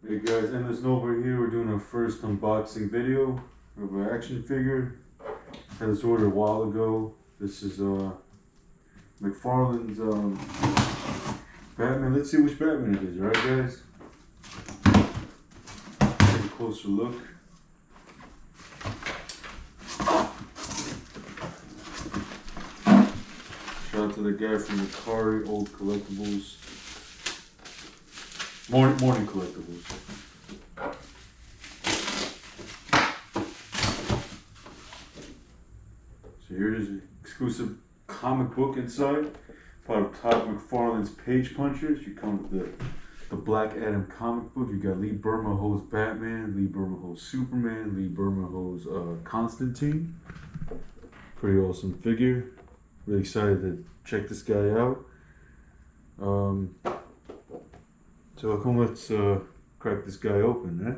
Hey guys, Endless Nova here. We're doing our first unboxing video of our action figure. Had this ordered a while ago. This is Mcfarlane's Batman. Let's see which Batman it is, alright guys? Take a closer look. Shout out to the guy from Mcfarlane, Old Collectibles. Morning Collectibles. So here it is, an exclusive comic book inside. Part of Todd McFarlane's Page Punchers. You come with the Black Adam comic book. You got Lee Bermejo's Batman, Lee Bermejo's Superman, Lee Bermejo's Constantine. Pretty awesome figure. Really excited to check this guy out. So come let's crack this guy open, eh?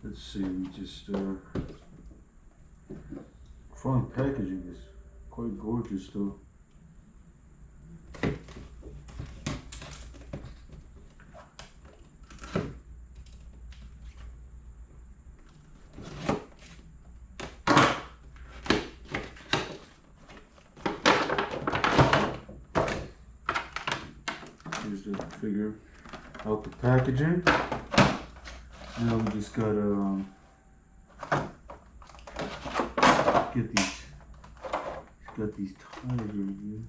Let's see, we just front packaging is quite gorgeous though. Here's the figure out the packaging. Now we just gotta get these. He's got these ties right here.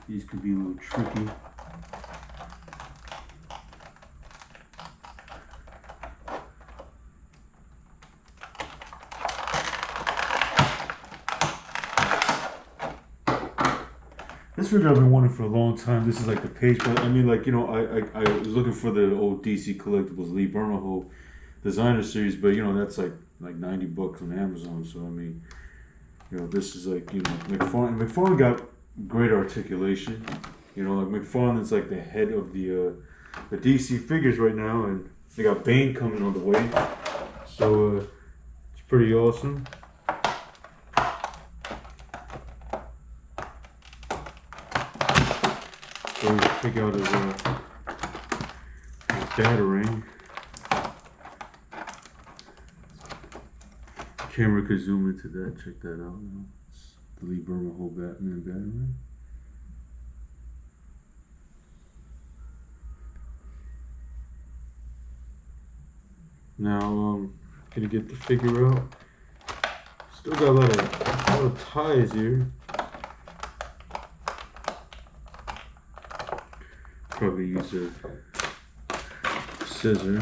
These could be a little tricky. This figure I've been wanting for a long time. This is like the page, but I mean, like, you know, I was looking for the old DC Collectibles Lee Bermejo designer series, but you know that's like $90 on Amazon. So I mean, you know, this is like, you know, McFarlane got great articulation. You know, like McFarlane's like the head of the DC figures right now, and they got Bane coming on the way, so it's pretty awesome. So we pick out his batarang. Camera could zoom into that. Check that out. It's the Lee Bermejo Batman batarang. Now gonna get the figure out. Still got a lot of ties here. Probably use a scissor.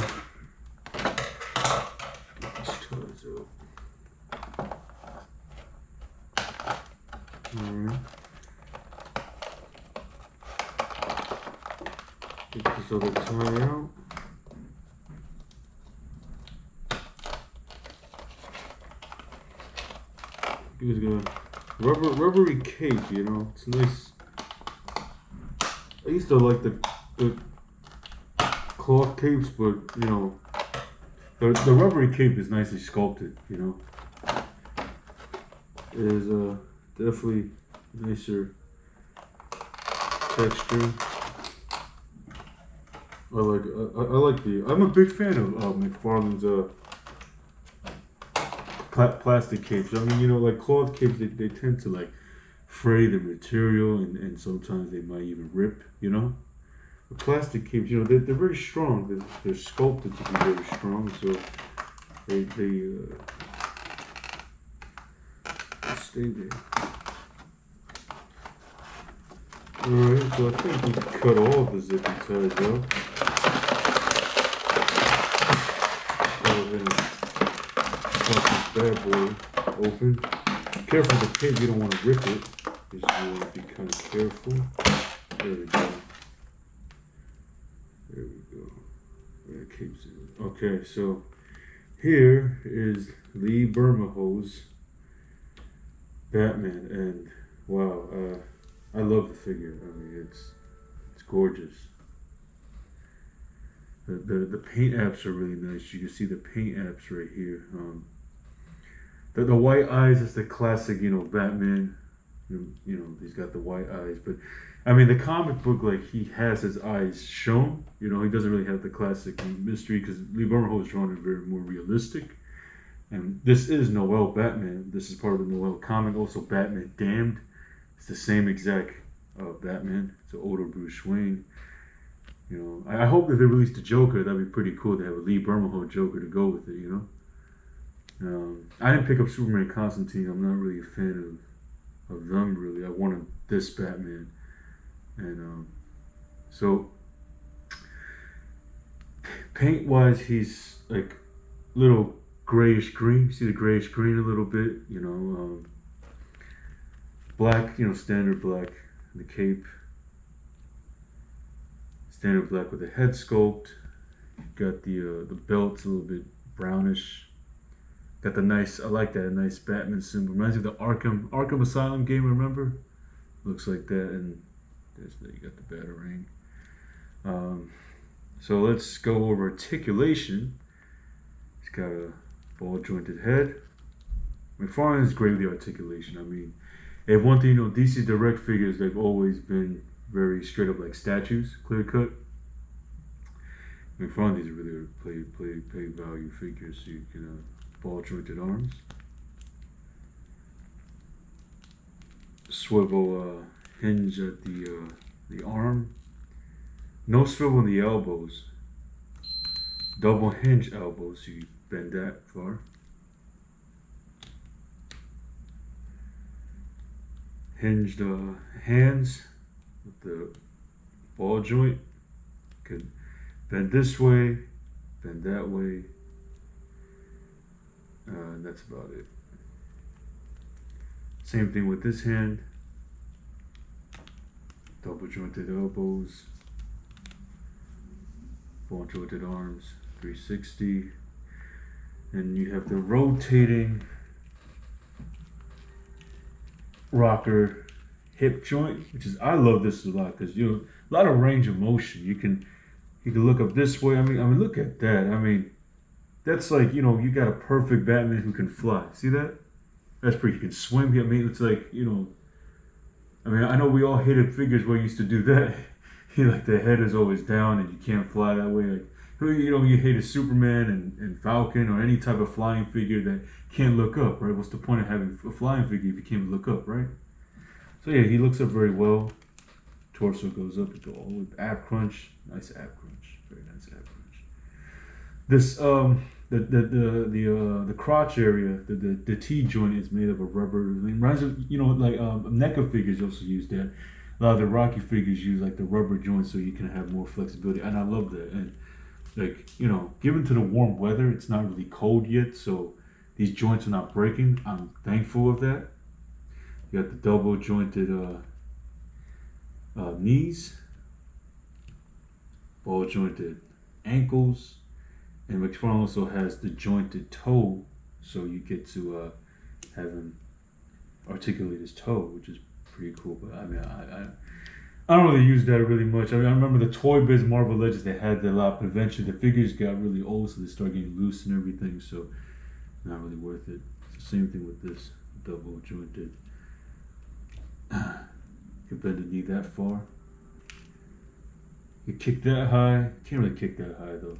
These ties up. Alright. Get this other tie out. He's got a rubbery cape, you know, it's nice. I used to like the cloth capes, but you know, the rubbery cape is nicely sculpted, you know. It is definitely nicer texture. I like I'm a big fan of McFarlane's plastic capes. I mean, you know, like cloth capes, they tend to like fray the material, and sometimes they might even rip, you know. The plastic capes, you know, they're very strong. They're sculpted to be very strong, so they stay there. Alright, so I think we cut all of the zippy ties out. Pop this bad boy open. Careful with the tape, you don't want to rip it. You just want to be kind of careful. There we go. There we go. Where it keeps it. Okay, so here is Lee Bermejo's Batman, and wow, I love the figure. I mean, it's gorgeous. The paint apps are really nice. You can see the paint apps right here. The white eyes is the classic, Batman. He's got the white eyes, but I mean, the comic book, like, he has his eyes shown. He doesn't really have the classic mystery because Lee Bermejo is drawn it very more realistic. And this is Noel Batman. This is part of the Noel comic. Also, Batman Damned. It's the same exact Batman. It's an older Bruce Wayne. I hope that they released a Joker. That'd be pretty cool to have a Lee Bermejo Joker to go with it. I didn't pick up Superman Constantine. I'm not really a fan of them really. I wanted this Batman, and so paint wise, he's like little grayish green. You see the grayish green a little bit. Black. Standard black. The cape. Standard black with a head sculpt. Got the belts a little bit brownish. Got the nice, I like that, a nice Batman symbol. Reminds me of the Arkham Asylum game, remember? Looks like that, and you got the Batarang. So let's go over articulation. He's got a ball jointed head. Mcfarlane is great with the articulation. I mean, and one thing, DC Direct figures, they've always been very straight up like statues, clear cut. Mcfarlane, these are really play value figures, so you can ball jointed arms, swivel hinge at the arm, no swivel in the elbows, double hinge elbows, so you bend that far. Hinged hands with the ball joint. Could bend this way, bend that way. And that's about it. Same thing with this hand. Double jointed elbows. Ball jointed arms. 360. And you have the rotating rocker hip joint, which is, I love this a lot because a lot of range of motion. You can look up this way. I mean, look at that. I mean, that's like, you got a perfect Batman who can fly. See that? That's pretty. You can swim. I mean, it's like, I mean, I know we all hated figures where you used to do that. Like the head is always down and you can't fly that way. Like, you hated Superman and Falcon or any type of flying figure that can't look up, right? What's the point of having a flying figure if you can't look up, right? So yeah, he looks up very well. Torso goes up into all with ab crunch. Nice ab crunch. Very nice ab crunch. This the crotch area, the T joint is made of a rubber. It reminds of, like NECA figures also use that. A lot of the Rocky figures use like the rubber joints so you can have more flexibility, and I love that. And like, given to the warm weather, it's not really cold yet, so these joints are not breaking. I'm thankful of that. You got the double jointed knees, ball jointed ankles, and Mcfarlane also has the jointed toe, so you get to have him articulate his toe, which is pretty cool. But I mean, I don't really use that really much. I mean, I remember the Toy Biz Marvel Legends, they had that a lot, but eventually the figures got really old, so they started getting loose and everything, so not really worth it. It's the same thing with this double jointed. You bend the knee that far. You kick that high. Can't really kick that high though,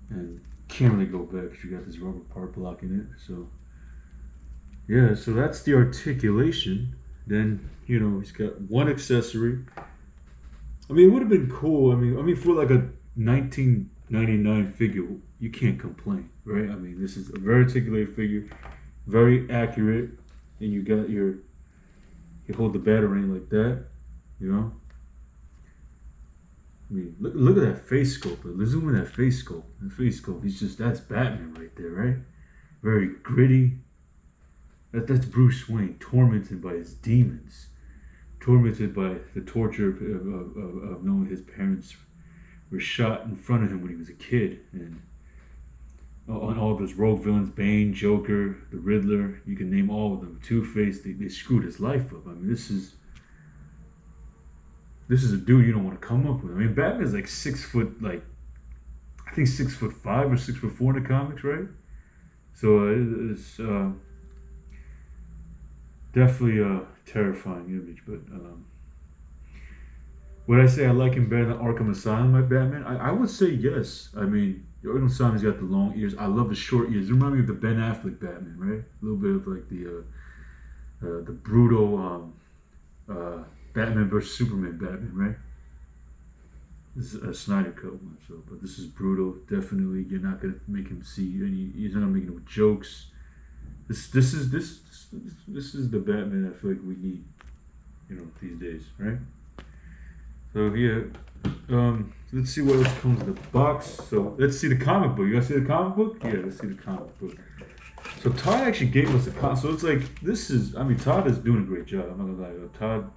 and can't really go back because you got this rubber part blocking it. So yeah, so that's the articulation. Then he's got one accessory. I mean, it would have been cool. I mean for like a 1999 figure, you can't complain, right? I mean, this is a very articulated figure, very accurate, and you got you hold the Batarang like that, I mean, look at that face sculpt. Let's zoom in that face sculpt. The face sculpt, that's Batman right there, right? Very gritty. That's Bruce Wayne, tormented by his demons, tormented by the torture of knowing his parents were shot in front of him when he was a kid, and on all those rogue villains, Bane, Joker, the Riddler, you can name all of them. Two-Face, they screwed his life up. I mean, this is a dude you don't want to come up with. I mean, Batman's like 6 foot, like I think 6'5" or 6'4" in the comics, right? So it's definitely a terrifying image. But would I say I like him better than Arkham Asylum at Batman? I would say yes. I mean, Arkham Asylum's got the long ears. I love the short ears. It reminds me of the Ben Affleck Batman, right? A little bit of like the brutal Batman versus Superman Batman, right? This is a Snyder cut one, so but this is brutal. Definitely, you're not gonna make him see any. He's not making no jokes. This is the Batman I feel like we need, these days, right? So yeah, let's see what else comes in the box. So let's see the comic book. You guys see the comic book? Yeah, let's see the comic book. So Todd actually gave us a comic. So it's like Todd is doing a great job. I'm not gonna lie, Todd.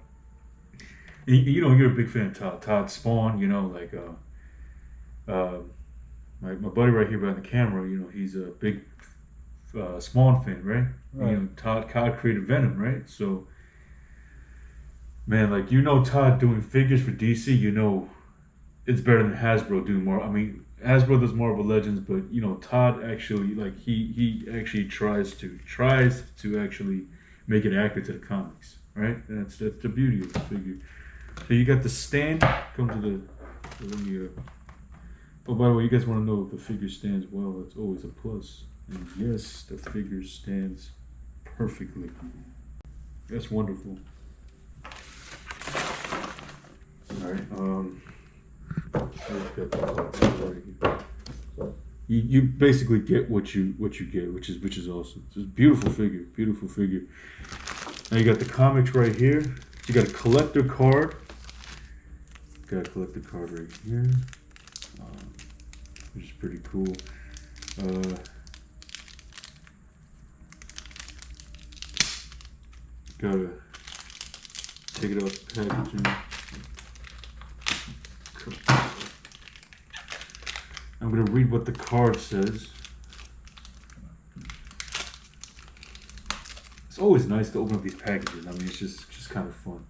You're a big fan of Todd. Todd Spawn, my buddy right here behind the camera, he's a big Spawn fan, right? Right. Todd created Venom, right? So, man, Todd doing figures for DC, it's better than Hasbro doing more. I mean, Hasbro does Marvel Legends, but Todd actually he actually tries to actually make it accurate to the comics, right? And that's the beauty of the figure. So you got the stand. Comes with oh, by the way, you guys want to know if the figure stands well? It's always a plus. And yes, the figure stands perfectly. That's wonderful. All right. You basically get what you get, which is awesome. It's a beautiful figure. Beautiful figure. Now you got the comics right here. You got a collector card. Got a collector card right here, which is pretty cool. Gotta take it off the packaging. I'm gonna read what the card says. It's always nice to open up these packages. I mean, it's just kind of fun.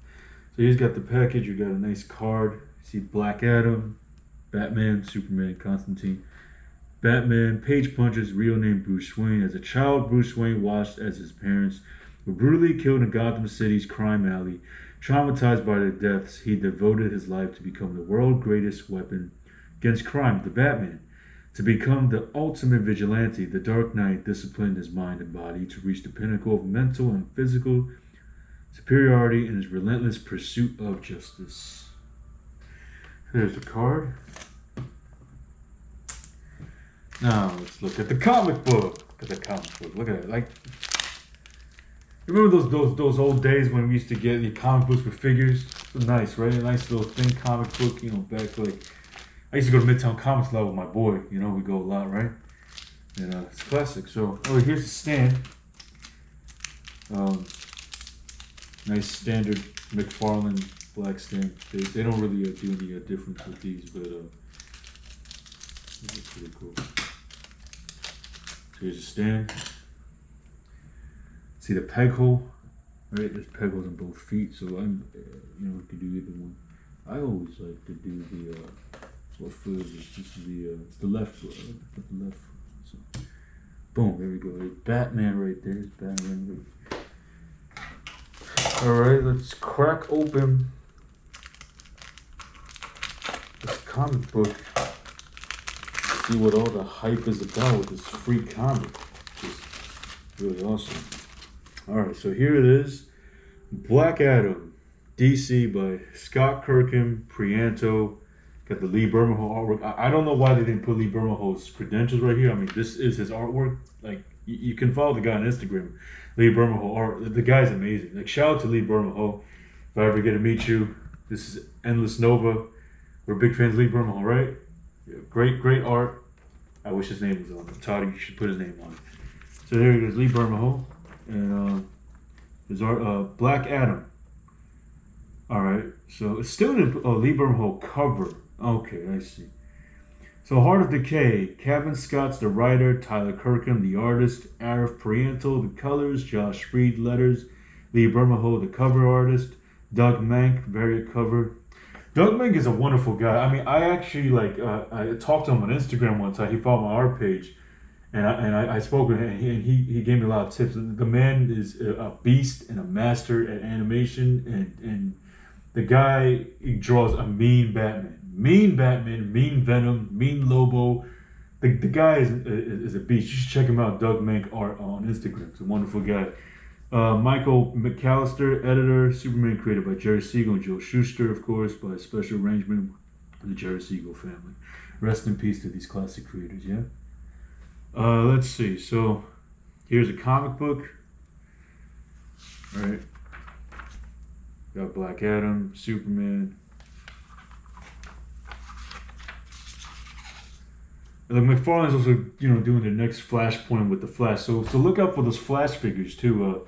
So he's got the package. You got a nice card. See Black Adam, Batman, Superman, Constantine. Batman, Page Puncher's real name Bruce Wayne. As a child, Bruce Wayne watched as his parents were brutally killed in Gotham City's crime alley. Traumatized by their deaths, he devoted his life to become the world's greatest weapon against crime, the Batman. To become the ultimate vigilante, the Dark Knight disciplined his mind and body to reach the pinnacle of mental and physical superiority in his relentless pursuit of justice. There's the card. Now let's look at the comic book. Look at the comic book. Look at it. Remember those old days when we used to get the comic books with figures? So nice, right? A nice little thin comic book. Back I used to go to Midtown Comics Lot with my boy. We go a lot, right? And it's classic. So here's the stand. Nice standard Mcfarlane black stand. They don't really do any difference with these, but this is pretty cool. So here's the stand. See the peg hole, right? There's peg holes on both feet, so we could do either one. I always like to do the what foot is this? This is it's the left foot. Put the left foot. So, boom, there we go. There's Batman right there. There's Batman right. All right, let's crack open this comic book. See what all the hype is about with this free comic. Which is really awesome. All right, so here it is. Black Adam, DC by Scott Kirkham, Prianto. Got the Lee Bermejo artwork. I don't know why they didn't put Lee Bermejo's credentials right here. I mean, this is his artwork. You can follow the guy on Instagram. Lee Bermejo art. The guy's amazing. Shout out to Lee Bermejo. If I ever get to meet you, this is Endless Nova. We're big fans of Lee Bermejo, right? Yeah, great art. I wish his name was on it. Todd, you should put his name on it. So there it is, Lee Bermejo. And his art, Black Adam. All right, so it's still the Lee Bermejo cover. Okay, I see. So Heart of Decay, Kevin Scott's the writer, Tyler Kirkham the artist, Arif Prianto the colors, Josh Reed letters, Lee Bermejo the cover artist, Doug Mank variant cover. Doug Mank is a wonderful guy. I mean, I actually I talked to him on Instagram one time. He followed my art page, and I spoke with him, and he gave me a lot of tips. The man is a beast and a master at animation, and the guy, he draws a mean Batman, mean Venom, mean Lobo. The guy is a beast. You should check him out. Doug Mank art on Instagram. He's a wonderful guy. Michael McAllister, editor. Superman created by Jerry Siegel and Joe Shuster, of course, by special arrangement of the Jerry Siegel family. Rest in peace to these classic creators. Yeah. Let's see. So here's a comic book. All right. Got Black Adam, Superman. And like Mcfarlane's also, doing the next Flashpoint with the Flash. So look out for those Flash figures too.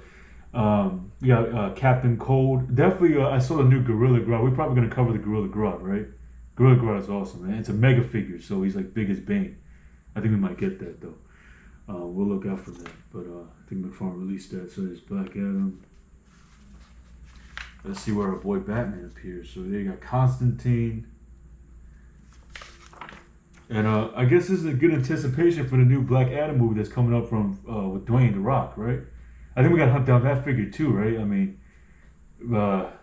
Captain Cold. Definitely, I saw the new Gorilla Grodd. We're probably gonna cover the Gorilla Grodd, right? Gorilla Grodd is awesome, man. It's a mega figure, so he's like big as Bane. I think we might get that though. We'll look out for that. But I think Mcfarlane released that. So there's Black Adam. Let's see where our boy Batman appears. So there you got Constantine. And I guess this is a good anticipation for the new Black Adam movie that's coming up from with Dwayne The Rock, right? I think we got to hunt down that figure too, right? I mean, that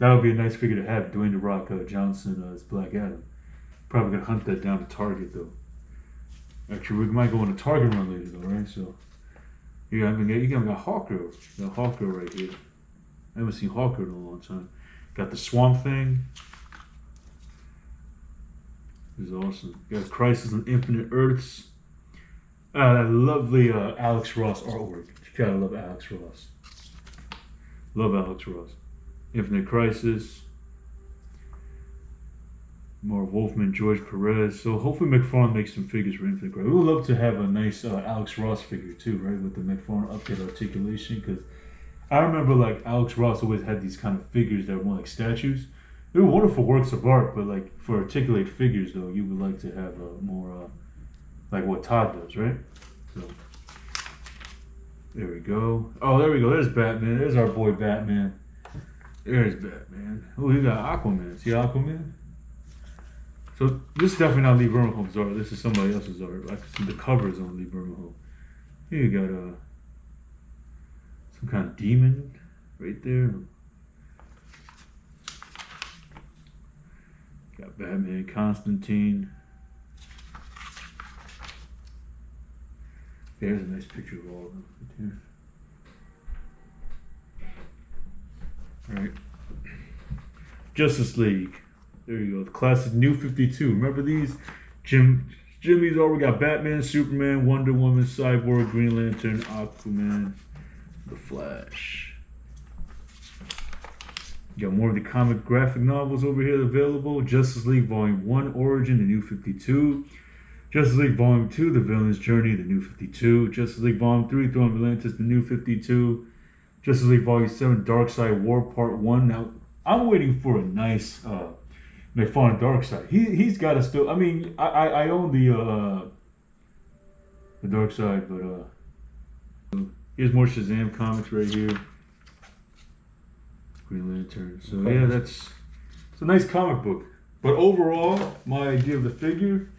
would be a nice figure to have, Dwayne The Rock Johnson as Black Adam. Probably going to hunt that down to Target though. Actually, we might go on a Target run later though, right? So, you got Hawker. Got Hawker right here. I haven't seen Hawker in a long time. Got the Swamp Thing. This is awesome. Got Crisis on Infinite Earths. That lovely Alex Ross artwork. You gotta love Alex Ross. Love Alex Ross. Infinite Crisis. Marv Wolfman, George Perez. So hopefully Mcfarlane makes some figures for Infinite Crisis. We would love to have a nice Alex Ross figure too, right? With the Mcfarlane update articulation, because I remember like Alex Ross always had these kind of figures that were more like statues. They were wonderful works of art, but like for articulate figures though, you would like to have more like what Todd does, right? So there we go. Oh, there we go. There's Batman. There's our boy Batman. There's Batman. Oh, you got Aquaman. See Aquaman? So this is definitely not Lee Bermejo's art. This is somebody else's art. I can see the covers on Lee Bermejo. Here you got some kind of demon right there. Got Batman, Constantine. There's a nice picture of all of them right here. All right. Justice League. There you go. The classic New 52. Remember these? Jimmy's art. We got Batman, Superman, Wonder Woman, Cyborg, Green Lantern, Aquaman, The Flash. You got more of the comic graphic novels over here available. Justice League Volume 1, Origin, The New 52. Justice League Volume 2, The Villain's Journey, The New 52. Justice League Volume 3, Throne of Atlantis, The New 52. Justice League Volume 7, Darkseid War Part 1. Now, I'm waiting for a nice Mcfarlane Darkseid. He's got to still... I mean, I own the Darkseid, but... here's more Shazam comics right here. Green Lantern. So yeah, it's a nice comic book. But overall, my idea of the figure,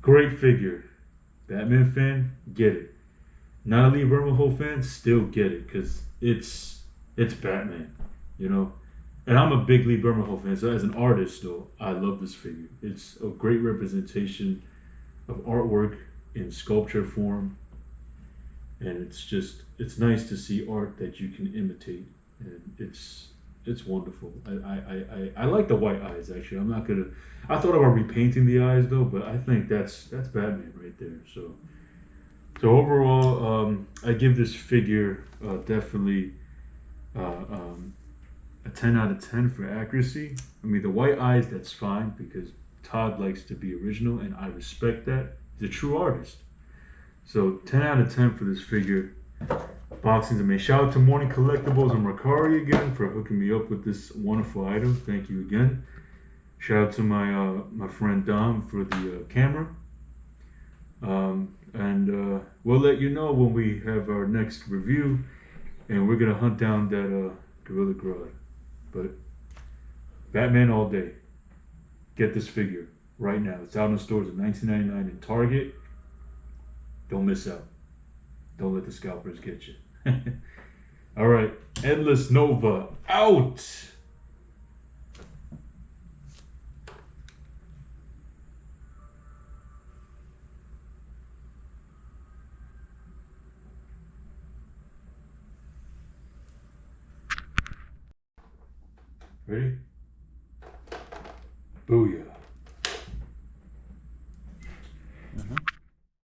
great figure. Batman fan, get it. Not a Lee Bermejo fan, still get it, because it's Batman, And I'm a big Lee Bermejo fan, so as an artist, though, I love this figure. It's a great representation of artwork in sculpture form, and it's nice to see art that you can imitate. And it's wonderful. I like the white eyes actually. I thought about repainting the eyes though, but I think that's Batman right there. So overall, I give this figure definitely a 10 out of 10 for accuracy. I mean the white eyes, that's fine because Todd likes to be original and I respect that. He's a true artist. So 10 out of 10 for this figure. Boxing's amazing. Shout out to Morning Collectibles and Rakari again for hooking me up with this wonderful item. Thank you again. Shout out to my friend Dom for the camera. And we'll let you know when we have our next review, and we're gonna hunt down that Gorilla Grodd. But Batman all day. Get this figure right now. It's out in the stores at $19.99 in Target. Don't miss out. Don't let the scalpers get you. All right, Endless Nova out. Ready? Booyah.